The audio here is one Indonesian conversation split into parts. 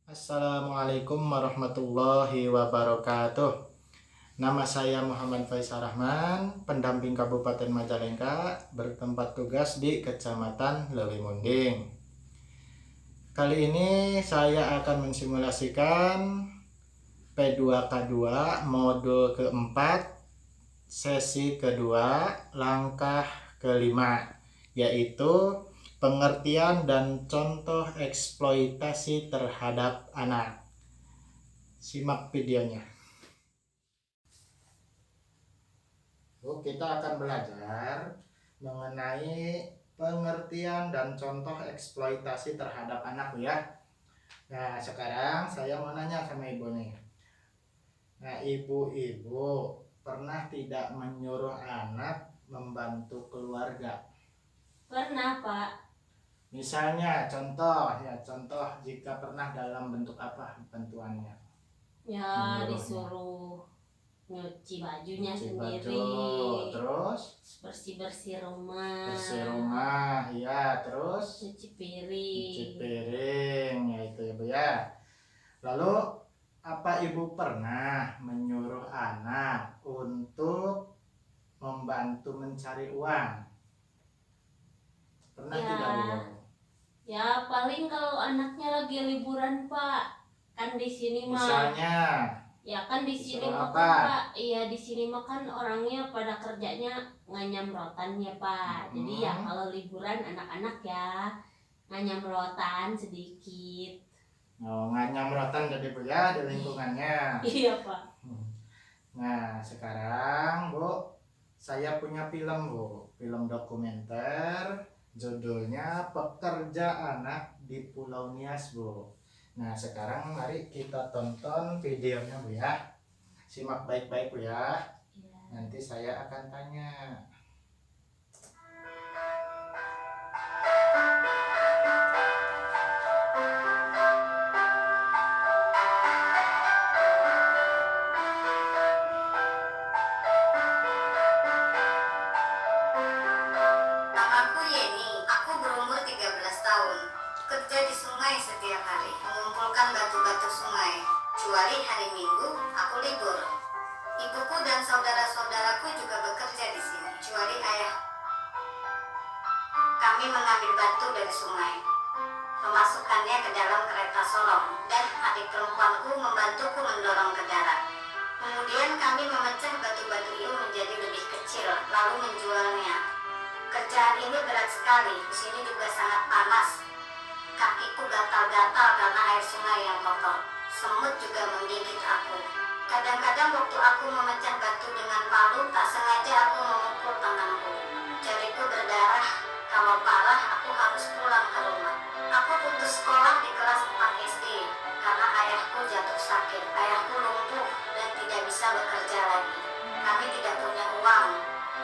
Assalamualaikum warahmatullahi wabarakatuh. Nama saya Muhammad Faisal Rahman, pendamping Kabupaten Majalengka, bertempat tugas di Kecamatan Leuwimunding. Kali ini saya akan mensimulasikan P2K2 modul keempat, sesi kedua, langkah kelima, yaitu pengertian dan contoh eksploitasi terhadap anak. Simak videonya. Kita akan belajar mengenai pengertian dan contoh eksploitasi terhadap anak ya. Nah, sekarang saya mau nanya sama ibu nih. Nah, ibu-ibu pernah tidak menyuruh anak membantu keluarga? Pernah, Pak. Misalnya contoh jika pernah dalam bentuk apa bantuannya? Ya, Menyuruhnya. disuruh nyuci bajunya Cuci sendiri, baju, terus bersih-bersih rumah, ya, terus nyuci piring. cuci piring, ya itu ya Bu ya. Lalu apa ibu pernah menyuruh anak untuk membantu mencari uang? Pernah Ya. tidak Bu? Ya, paling kalau anaknya lagi liburan, Pak. Kan di sini mah. Misalnya Ya kan di sini disuruh mah apa? kan, Pak. Iya, di sini mah kan orangnya pada kerjanya nganyamrotan ya, Pak. Jadi ya kalau liburan anak-anak ya nganyamrotan sedikit. Nganyamrotan jadi Bu ya di lingkungannya. Iya, Pak. Nah, sekarang Bu, saya punya film Bu, film dokumenter, judulnya Pekerja Anak di Pulau Nias Bu. Nah, sekarang mari kita tonton videonya Bu ya. Simak baik-baik Bu ya. Nanti saya akan tanya. Namaku Yeni, aku berumur 13 tahun. Kerja di sungai setiap hari, mengumpulkan batu-batu sungai. Kecuali hari Minggu, aku libur. Ibuku dan saudara-saudaraku juga bekerja di sini, kecuali ayah. Kami mengambil batu dari sungai, memasukkannya ke dalam kereta sorong, dan adik perempuanku membantuku mendorong ke darat. Kemudian kami memecah batu-batu itu menjadi lebih kecil, lalu menjualnya. Kerjaan ini berat sekali, di sini juga sangat panas. Kakiku gatal-gatal karena air sungai yang kotor. Semut juga menggigit aku. Kadang-kadang waktu aku memecah batu dengan palu, tak sengaja aku memukul tanganku. Jariku berdarah. Kalau parah, aku harus pulang ke rumah. Aku putus sekolah di kelas 4 SD karena ayahku jatuh sakit. Ayahku lumpuh dan tidak bisa bekerja lagi. Kami tidak punya uang,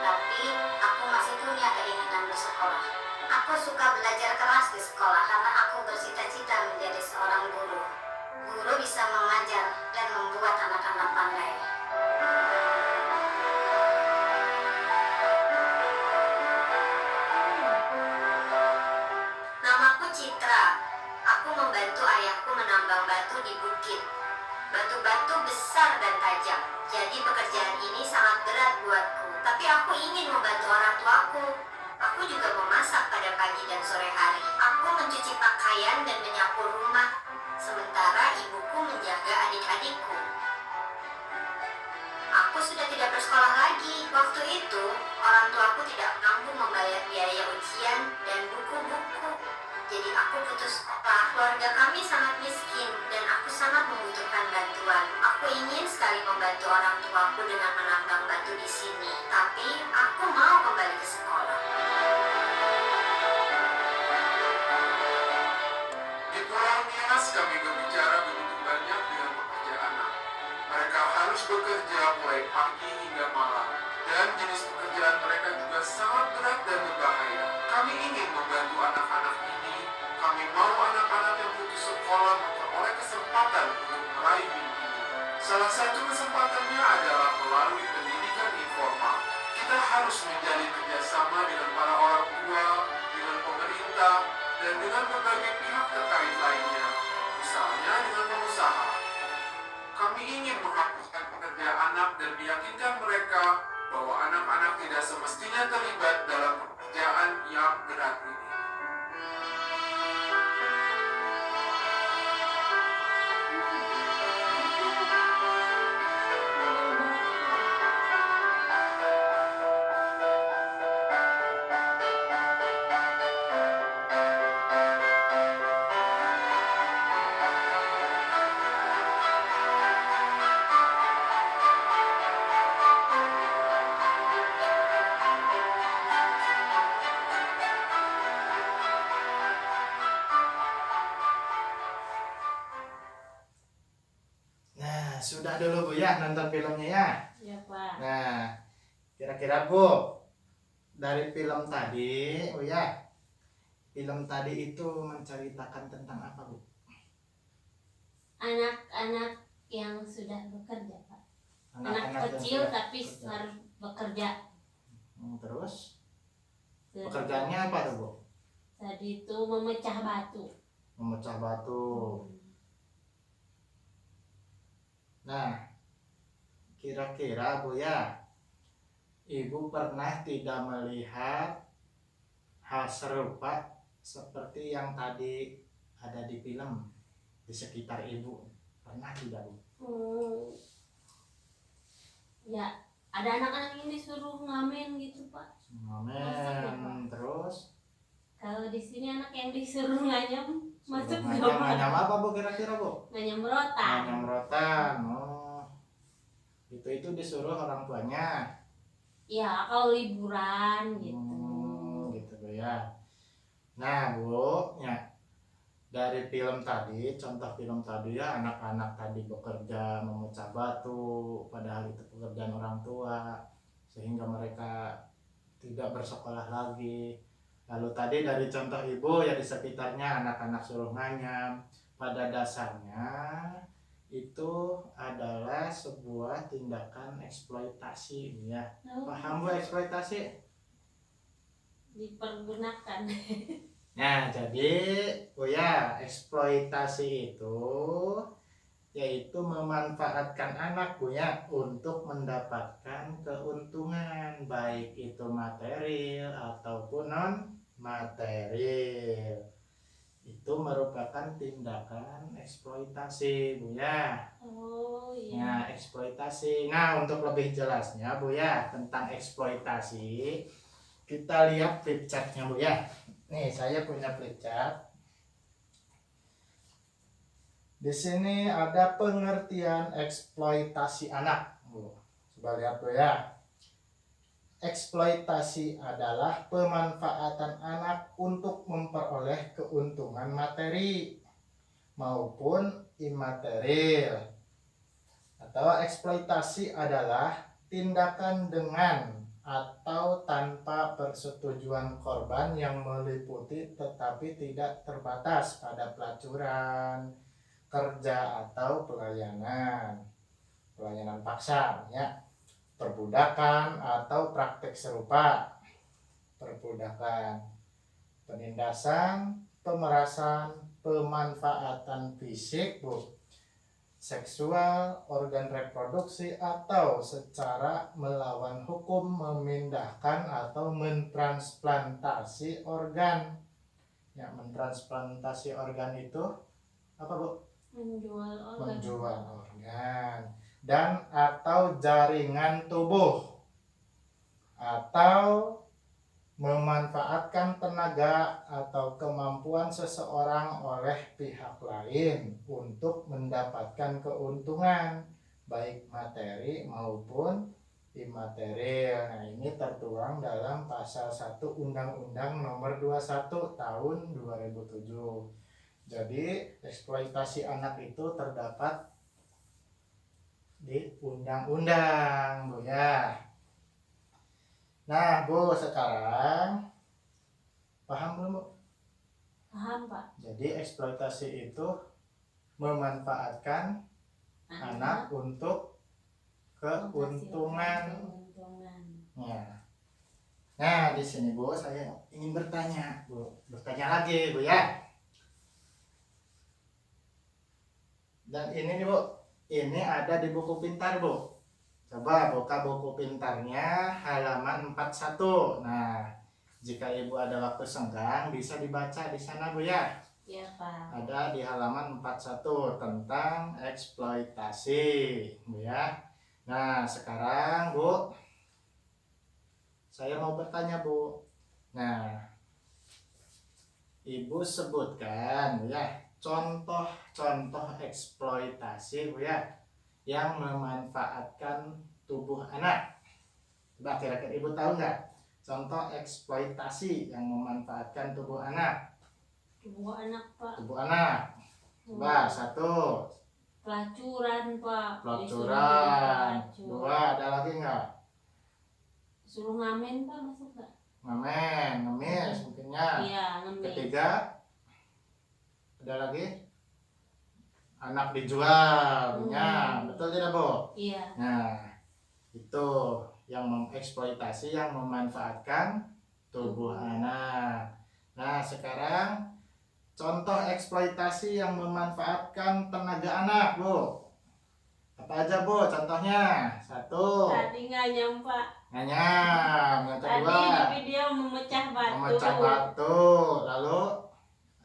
tapi aku masih punya keinginan bersekolah. Aku suka belajar keras di sekolah karena aku bercita-cita menjadi seorang guru. Guru bisa mengajar dan membuat anak-anak pandai. Namaku Citra. Aku membantu ayahku menambang batu di bukit. Batu-batu besar dan tajam. Jadi pekerjaan ini sangat berat buatku. Tapi aku ingin membantu orang tuaku. Aku juga memasak pada pagi dan sore hari. Aku mencuci pakaian dan menyapu rumah. Sementara ibuku menjaga adik-adikku. Aku sudah tidak bersekolah lagi. Waktu itu, orang tuaku tidak mampu membayar biaya ujian dan buku-buku. Jadi aku putus sekolah. Keluarga kami sangat miskin dan aku sangat membutuhkan bantuan. Aku ingin sekali membantu orang tuaku dengan menambang batu di sini. Tapi aku mau kembali ke sekolah. Di Pulau Nias kami berbicara begitu banyak dengan pekerja anak. Mereka harus bekerja mulai pagi hingga malam. Dan jenis pekerjaan mereka juga sangat berat dan berbahaya. Kami ingin membantu anak-anak ini. Kami mau anak-anak yang putus sekolah memperoleh kesempatan untuk meraih mimpinya. Salah satu kesempatannya adalah melalui pendidikan informal. Kita harus menjalin kerjasama dengan para orang tua, dengan pemerintah, dan dengan berbagai pihak terkait lainnya. Misalnya dengan ingin menghapuskan pekerja anak dan meyakinkan mereka bahwa anak-anak tidak semestinya terlibat dalam pekerjaan yang berat ini. Nah, sudah dulu Bu ya nonton filmnya ya. Ya Pak. Nah, kira-kira Bu, dari film tadi, oh ya, film tadi itu menceritakan tentang apa Bu? Anak-anak yang sudah bekerja Pak. Anak yang kecil sudah tapi bekerja. harus bekerja. Terus pekerjaannya apa tuh Bu? Tadi itu memecah batu. Memecah batu. Nah, kira-kira Bu ya, Ibu pernah tidak melihat hal serupa seperti yang tadi ada di film di sekitar Ibu? Pernah tidak Bu? Ya, ada anak-anak yang disuruh ngamen gitu Pak. Masak ya, Pak? Amin. Terus Kalau di sini anak yang disuruh nganyam masuk nganyam, nggak Pak? nganyam apa Bu kira-kira Bu? Nganyam rotan. Nganyam rotan. Oh, itu disuruh orang tuanya. Ya, kalau liburan gitu. Gitu Bu ya. Nah Bu, ya dari film tadi, contoh film tadi ya, anak-anak tadi bekerja memecah batu, padahal itu pekerjaan orang tua, sehingga mereka tidak bersekolah lagi. Lalu tadi dari contoh Ibu ya di sekitarnya anak-anak suruh nganyam, pada dasarnya itu adalah sebuah tindakan eksploitasi ya. Paham Bu eksploitasi? Dipergunakan. Nah, jadi oh ya, eksploitasi itu yaitu memanfaatkan anak Bu ya untuk mendapatkan keuntungan baik itu material ataupun non material. Itu merupakan tindakan eksploitasi Bu ya. Oh iya. Nah, eksploitasi. Nah, untuk lebih jelasnya Bu ya tentang eksploitasi, kita lihat flip chartnya Bu ya. Nih, saya punya flip chart. Di sini ada pengertian eksploitasi anak. Coba lihat Bu ya. Eksploitasi adalah pemanfaatan anak untuk memperoleh keuntungan materi maupun imaterial. Atau eksploitasi adalah tindakan dengan atau tanpa persetujuan korban yang meliputi tetapi tidak terbatas pada pelacuran, kerja atau pelayanan paksa ya, perbudakan atau praktek serupa, perbudakan, penindasan, pemerasan, pemanfaatan fisik Bu, seksual, organ reproduksi, atau secara melawan hukum memindahkan atau mentransplantasi organ. Ya, mentransplantasi organ itu apa Bu? Menjual organ. Menjual organ dan atau jaringan tubuh, atau memanfaatkan tenaga atau kemampuan seseorang oleh pihak lain untuk mendapatkan keuntungan baik materi maupun imaterial. Nah, ini tertuang dalam pasal 1 Undang-Undang Nomor 21 Tahun 2007. Jadi eksploitasi anak itu terdapat di undang-undang Bu ya. Nah Bu, sekarang paham belum Bu? Paham Pak. Jadi eksploitasi itu memanfaatkan anak untuk keuntungan. Nah, di sini Bu, saya ingin bertanya lagi Bu ya. Dan ini nih Bu, ini ada di buku pintar, Bu. Coba buka buku pintarnya halaman 41. Nah, jika Ibu ada waktu senggang bisa dibaca di sana, Bu ya. Iya, Pak. Ada di halaman 41 tentang eksploitasi, Bu ya. Nah, sekarang Bu, saya mau bertanya, Bu. Nah, Ibu sebutkan, Bu ya, contoh-contoh eksploitasi, Bu ya, yang memanfaatkan tubuh anak. Coba kira-kira Ibu tahu nggak contoh eksploitasi yang memanfaatkan tubuh anak? Tubuh anak, Pak. Tubuh anak. Coba satu, Pelacuran, Pak. pelacuran. Disuruh Dua, ada lagi nggak? suruh ngamen, Pak, masuk nggak? Ngamen, ngemis mungkinnya. Iya, ngemis. Ketiga, ada lagi? Anak dijual, punya. Betul tidak, Bu? Iya. Nah, itu yang mengeksploitasi, yang memanfaatkan tubuh anak. Nah, sekarang contoh eksploitasi yang memanfaatkan tenaga anak, Bu. Apa aja, Bu? Contohnya. Satu, Tadi nggak nyampe. nganyam. Yang Tadi kedua, di video memecah batu. memecah batu. Lalu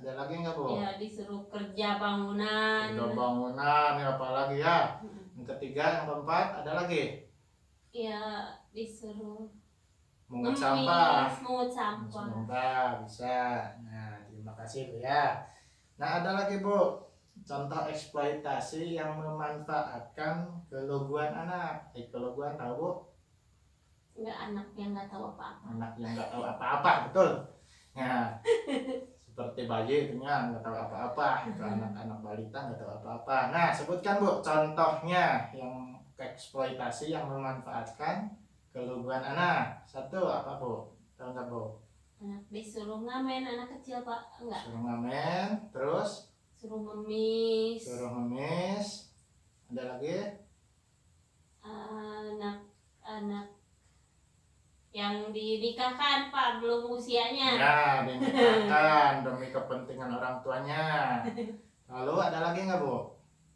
ada lagi nggak, Bu? Ya, disuruh kerja bangunan. Udah bangunan, ya apa lagi ya? Yang ketiga, yang keempat, ada lagi? Ya, disuruh Mungut sampah. mungut sampah. Sampah, bisa. Nah, terima kasih, Bu ya. Nah, ada lagi, Bu. Contoh eksploitasi yang memanfaatkan keluguan anak. Keluguan tahu, Bu? Nggak, anak yang nggak tahu apa-apa. Anak yang nggak tahu apa-apa, betul. Nah, seperti bayi itu nggak tahu apa-apa. Itu anak-anak balita nggak tahu apa-apa. Nah, sebutkan, Bu, contohnya yang eksploitasi yang memanfaatkan keluguan anak. Satu, apa, Bu? Tahu nggak, Bu? Anak disuruh ngamen, anak kecil, Pak. Enggak. Suruh ngamen, terus Suruh ngemis. suruh ngemis. Ada lagi? Anak yang dinikahkan, Pak, belum usianya. Ya, dinikahkan demi kepentingan orang tuanya. Lalu ada lagi nggak, Bu?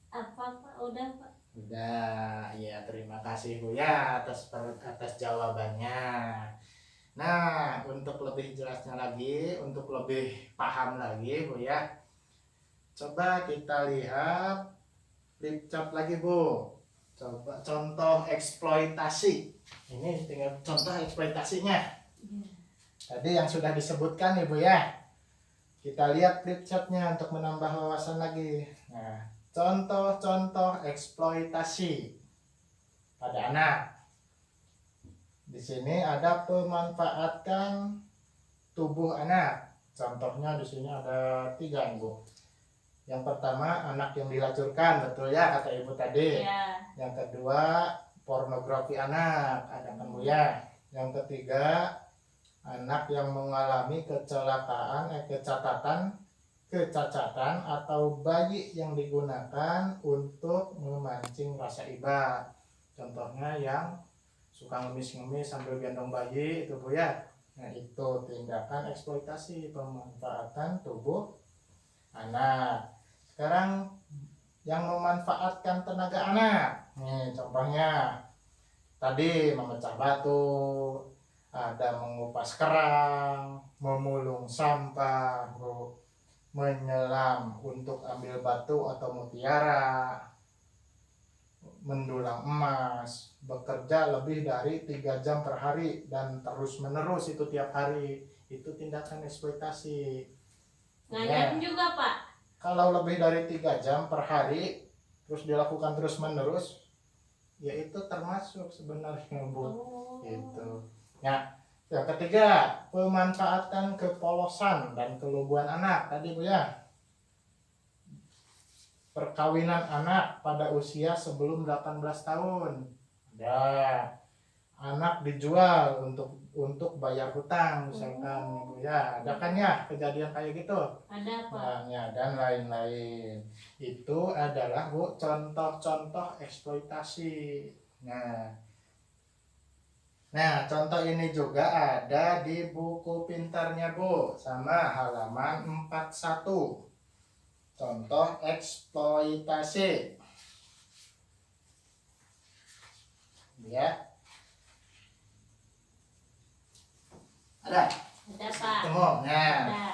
Apa, Pak? Udah, Pak. Udah, ya terima kasih, Bu ya atas jawabannya. Nah, untuk lebih jelasnya lagi, untuk lebih paham lagi, Bu ya, coba kita lihat flip chart lagi, Bu. Coba contoh eksploitasi. Ini tinggal contoh eksploitasinya. Tadi yang sudah disebutkan, Ibu ya. Kita lihat flip chartnya untuk menambah wawasan lagi. Nah, contoh-contoh eksploitasi pada anak. Di sini ada pemanfaatkan tubuh anak. Contohnya di sini ada 3, Ibu. Yang pertama, anak yang dilacurkan, betul ya kata Ibu tadi. Iya. Yang kedua, pornografi anak, ada kan, Bu ya. Yang ketiga, anak yang mengalami kecacatan atau bayi yang digunakan untuk memancing rasa iba. Contohnya yang suka ngemis-ngemis sambil gendong bayi, itu, Bu ya. Nah, itu tindakan eksploitasi, pemanfaatan tubuh anak. Sekarang yang memanfaatkan tenaga anak. Nih contohnya, tadi memecah batu, ada mengupas kerang, memulung sampah, menyelam untuk ambil batu atau mutiara, mendulang emas, bekerja lebih dari 3 jam per hari dan terus menerus itu tiap hari. Itu tindakan eksploitasi. Nganyam juga, Pak. Kalau lebih dari 3 jam per hari terus dilakukan terus menerus, ya itu termasuk sebenarnya, Bu. Oh. Itu. Nah, yang ketiga, pemanfaatan kepolosan dan keluguan anak tadi, Bu ya. Perkawinan anak pada usia sebelum 18 tahun. Ada anak dijual untuk bayar hutang misalkan, Bu ya. Ada kan ya kejadian kayak gitu? Ada, Pak. Nah, ya, dan lain-lain. Itu adalah, Bu, contoh-contoh eksploitasi. Nah, contoh ini juga ada di buku pintarnya, Bu, sama halaman 41. Contoh eksploitasi. ya. Ada? Ada Pak. Temu. Nah, Ada.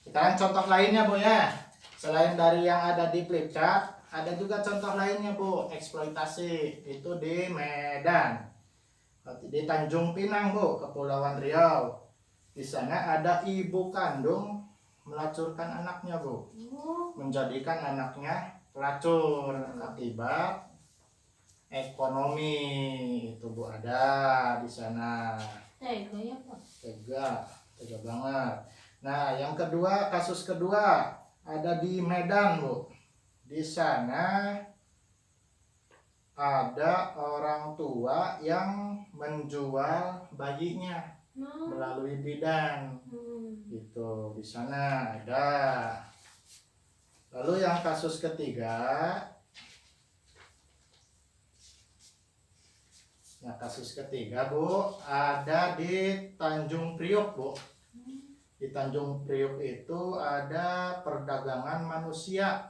sekarang contoh lainnya Bu ya. Selain dari yang ada di flipchart, ada juga contoh lainnya Bu, eksploitasi itu di Medan. Di Tanjung Pinang Bu, Kepulauan Riau. Di sana ada ibu kandung melacurkan anaknya Bu, Oh, menjadikan anaknya pelacur akibat ekonomi itu Bu, ada di sana. tega ya Pak. Tega banget. Nah, yang kedua, kasus kedua ada di Medan Bu. Di sana ada orang tua yang menjual bayinya Nah, melalui bidan. Gitu, di sana ada. Lalu yang kasus ketiga, Bu, ada di Tanjung Priok Bu. Di Tanjung Priok itu ada perdagangan manusia.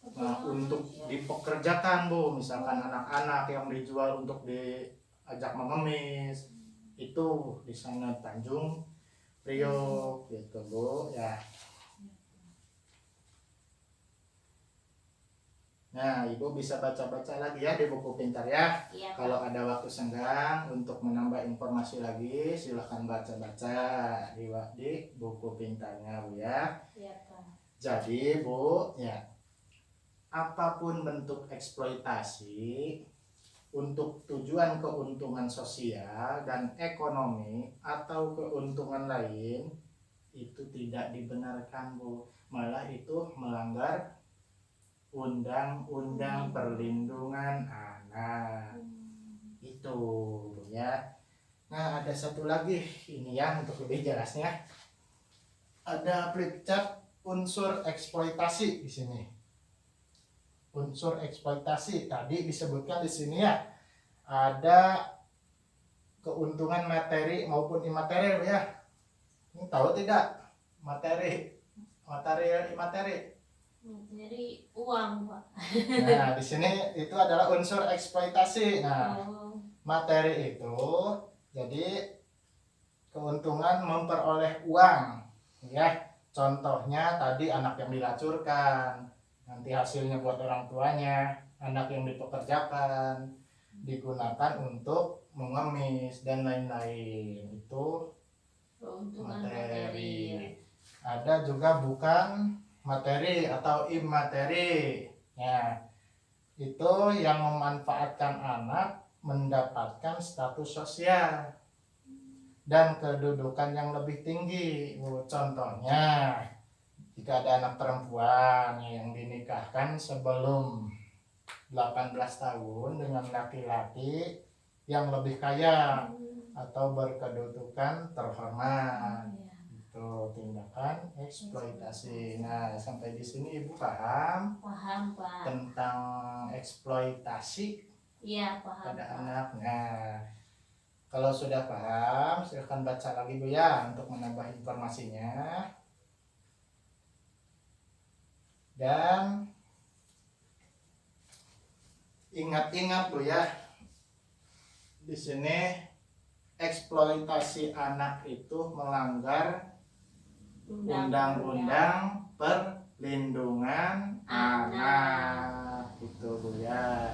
Nah, untuk dipekerjakan Bu, misalkan anak-anak yang dijual untuk diajak mengemis, itu di sana Tanjung Priok gitu Bu ya. Nah, Ibu bisa baca-baca lagi ya di buku pintar ya. Iya Pak. Kalau ada waktu senggang untuk menambah informasi lagi, silahkan baca-baca di buku pintarnya Bu ya. Iya Pak. Jadi Bu ya, apapun bentuk eksploitasi untuk tujuan keuntungan sosial dan ekonomi atau keuntungan lain itu tidak dibenarkan Bu. Malah itu melanggar Undang-Undang Perlindungan Anak. Itu Bu ya. Nah, ada satu lagi ini ya untuk lebih jelasnya. Ada flipchart unsur eksploitasi di sini. Unsur eksploitasi tadi disebutkan di sini ya. Ada keuntungan materi maupun imateri Bu ya. Ini tahu tidak? Materi imateri. Jadi uang Pak. Nah, di sini itu adalah unsur eksploitasi. Nah, Oh, materi itu jadi keuntungan memperoleh uang, ya. Contohnya tadi anak yang dilacurkan, nanti hasilnya buat orang tuanya, anak yang dipekerjakan, digunakan untuk mengemis dan lain-lain. Itu keuntungan materi. materi. Ada juga bukan materi atau imateri. Ya, itu yang memanfaatkan anak mendapatkan status sosial dan kedudukan yang lebih tinggi. Contohnya, jika ada anak perempuan yang dinikahkan sebelum 18 tahun dengan laki-laki yang lebih kaya atau berkedudukan terhormat. Itu tindakan eksploitasi. Nah, sampai di sini Ibu paham Paham Pak. tentang eksploitasi Iya paham pada Pak. anak. Nah, kalau sudah paham, silahkan baca lagi Bu ya untuk menambah informasinya. Dan ingat-ingat Bu ya, di sini eksploitasi anak itu melanggar Undang-Undang Perlindungan Anak. Itu Bu ya.